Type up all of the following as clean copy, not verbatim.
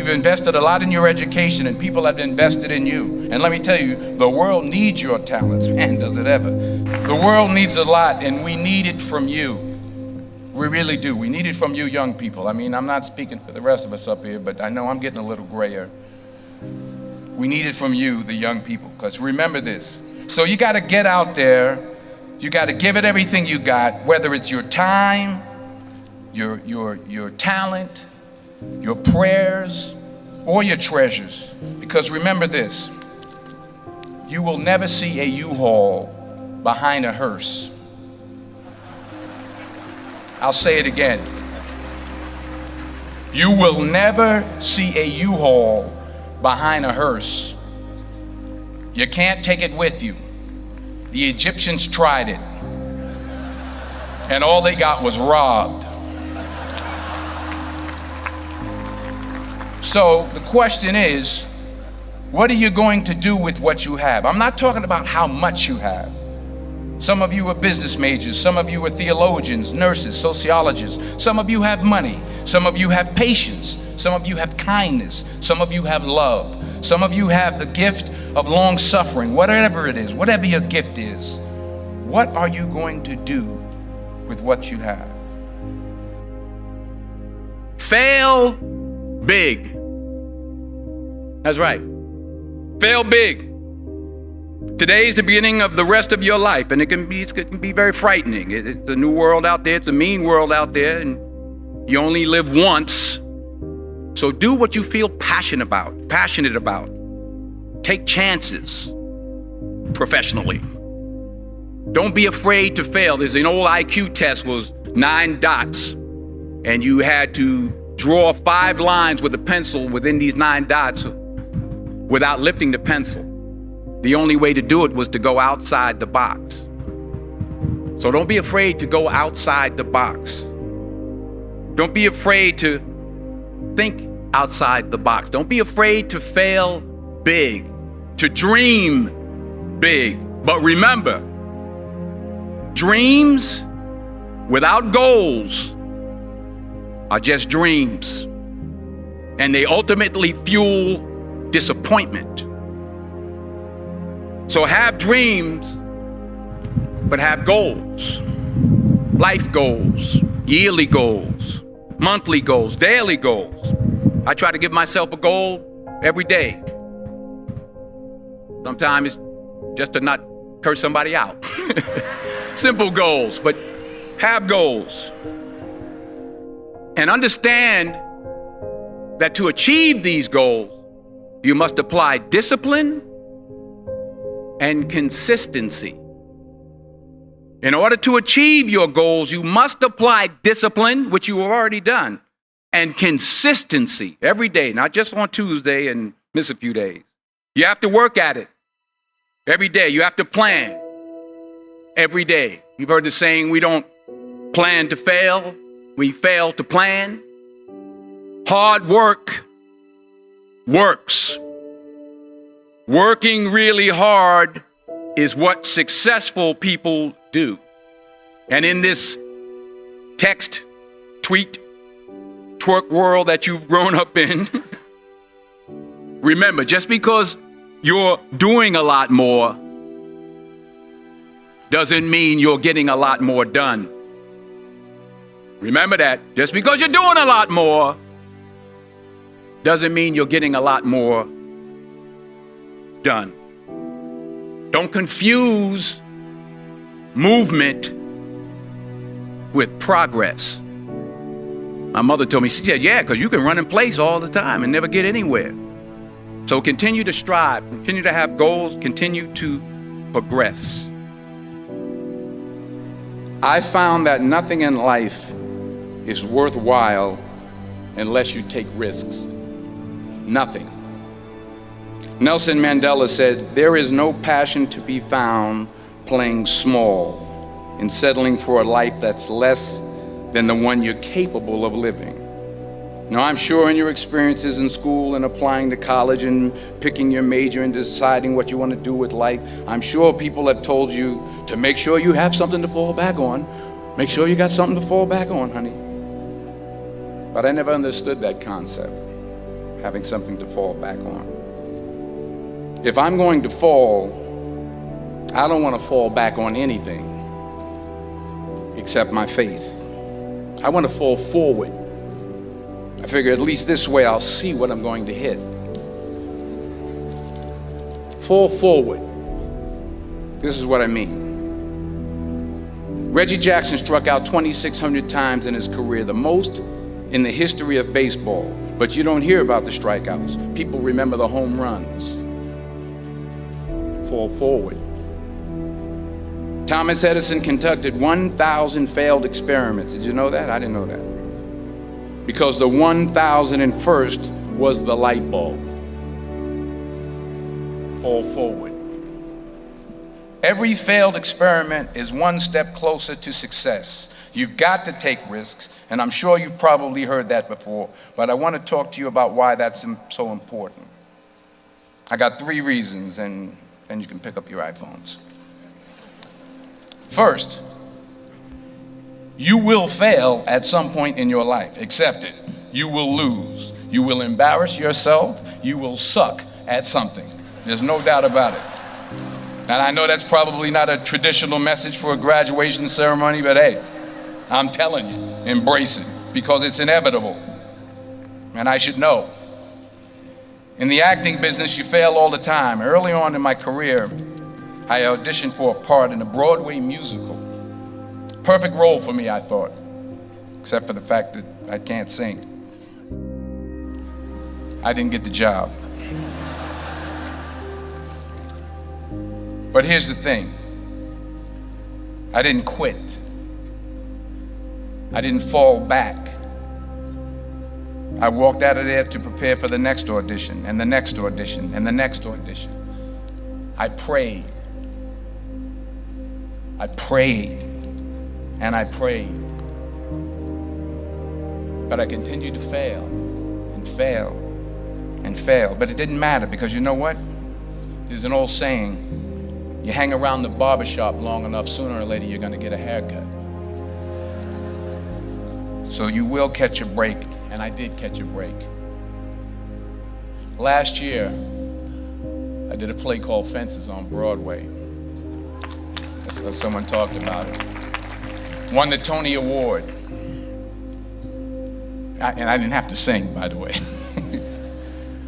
You've invested a lot in your education, and people have invested in you. And let me tell you, the world needs your talents. Man, does it ever. The world needs a lot, and we need it from you. We really do. We need it from you young people. I mean, I'm not speaking for the rest of us up here, but I know I'm getting a little grayer. We need it from you, the young people, because remember this. So you got to get out there. You got to give it everything you got, whether it's your time, your talent, your prayers, or your treasures. Because remember this, you will never see a U-Haul behind a hearse. I'll say it again. You will never see a U-Haul behind a hearse. You can't take it with you. The Egyptians tried it, and all they got was robbed. So the question is, what are you going to do with what you have? I'm not talking about how much you have. Some of you are business majors, some of you are theologians, nurses, sociologists. Some of you have money, some of you have patience, some of you have kindness, some of you have love, some of you have the gift of long suffering. Whatever it is, whatever your gift is, what are you going to do with what you have? Fail big. That's right. Fail big. Today's the beginning of the rest of your life, and it can be very frightening. It's a new world out there. It's a mean world out there, and you only live once. So do what you feel passionate about. Take chances professionally. Don't be afraid to fail. There's an old IQ test, was 9 dots, and you had to draw 5 lines with a pencil within these 9 dots without lifting the pencil. The only way to do it was to go outside the box. So don't be afraid to go outside the box. Don't be afraid to think outside the box. Don't be afraid to fail big, to dream big. But remember, dreams without goals are just dreams, and they ultimately fuel disappointment. So have dreams, but have goals. Life goals, yearly goals, monthly goals, daily goals. I try to give myself a goal every day. Sometimes it's just to not curse somebody out. Simple goals, but have goals. And understand that to achieve these goals, you must apply discipline and consistency. In order to achieve your goals, you must apply discipline, which you have already done, and consistency every day, not just on Tuesday and miss a few days. You have to work at it every day. You have to plan every day. You've heard the saying, we don't plan to fail, we fail to plan. Hard work works. Working really hard is what successful people do. And in this text, tweet, twerk world that you've grown up in, remember, just because you're doing a lot more doesn't mean you're getting a lot more done. Remember that. Just because you're doing a lot more doesn't mean you're getting a lot more done. Don't confuse movement with progress. My mother told me, she said, yeah, because you can run in place all the time and never get anywhere. So continue to strive, continue to have goals, continue to progress. I found that nothing in life is worthwhile unless you take risks. Nothing. Nelson Mandela said, there is no passion to be found playing small and settling for a life that's less than the one you're capable of living. Now, I'm sure in your experiences in school and applying to college and picking your major and deciding what you want to do with life, I'm sure people have told you to make sure you have something to fall back on. Make sure you got something to fall back on, honey. But I never understood that concept. having something to fall back on. If I'm going to fall, I don't want to fall back on anything except my faith. I want to fall forward. I figure at least this way I'll see what I'm going to hit. Fall forward. This is what I mean. Reggie Jackson struck out 2,600 times in his career, the most in the history of baseball. But you don't hear about the strikeouts. People remember the home runs. Fall forward. Thomas Edison conducted 1,000 failed experiments. Did you know that? I didn't know that. Because the 1,001st was the light bulb. Fall forward. Every failed experiment is one step closer to success. You've got to take risks, and I'm sure you've probably heard that before, but I want to talk to you about why that's so important. I got 3 reasons, and then you can pick up your iPhones. First, you will fail at some point in your life. Accept it. You will lose. You will embarrass yourself. You will suck at something. There's no doubt about it. And I know that's probably not a traditional message for a graduation ceremony, but hey, I'm telling you, embrace it, because it's inevitable. And I should know. In the acting business, you fail all the time. Early on in my career, I auditioned for a part in a Broadway musical. Perfect role for me, I thought, except for the fact that I can't sing. I didn't get the job. But here's the thing. I didn't quit. I didn't fall back. I walked out of there to prepare for the next audition, and the next audition, and the next audition. I prayed. I prayed, and I prayed. But I continued to fail, and fail, and fail. But it didn't matter, because you know what? There's an old saying, you hang around the barbershop long enough, sooner or later you're going to get a haircut. So you will catch a break, and I did catch a break. Last year, I did a play called Fences on Broadway. Someone talked about it. Won the Tony Award. And I didn't have to sing, by the way.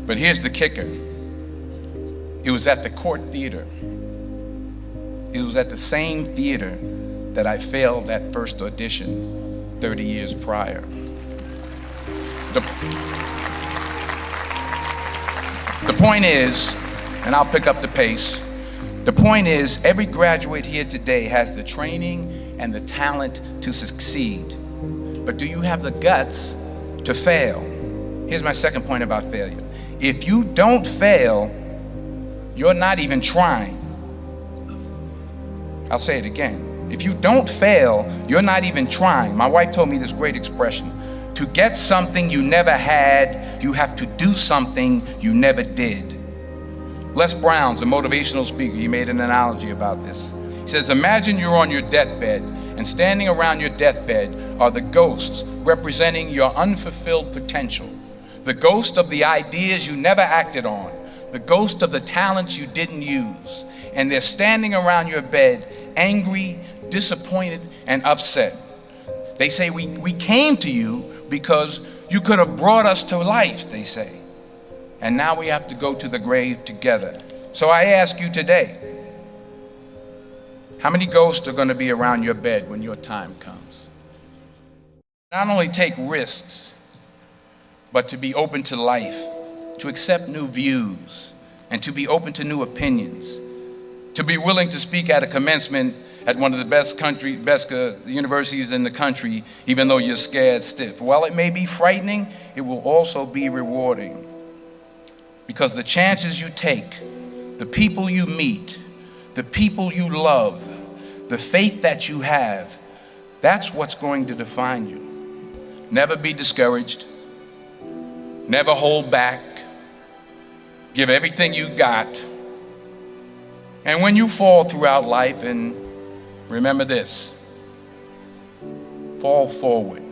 But here's the kicker. It was at the Court Theater. It was at the same theater that I failed that first audition 30 years prior. The point is, and I'll pick up the pace, the point is, every graduate here today has the training and the talent to succeed. But do you have the guts to fail? Here's my second point about failure. If you don't fail, you're not even trying. I'll say it again. If you don't fail, you're not even trying. My wife told me this great expression. To get something you never had, you have to do something you never did. Les Brown's a motivational speaker. He made an analogy about this. He says, imagine you're on your deathbed, and standing around your deathbed are the ghosts representing your unfulfilled potential. The ghost of the ideas you never acted on. The ghost of the talents you didn't use. And they're standing around your bed, angry, disappointed, and upset. They say, we came to you because you could have brought us to life, they say. And now we have to go to the grave together. So I ask you today, how many ghosts are going to be around your bed when your time comes? Not only take risks, but to be open to life, to accept new views, and to be open to new opinions. To be willing to speak at a commencement at one of the best universities in the country, even though you're scared stiff. While it may be frightening, it will also be rewarding. Because the chances you take, the people you meet, the people you love, the faith that you have, that's what's going to define you. Never be discouraged. Never hold back. Give everything you got. And when you fall throughout life, and remember this, fall forward.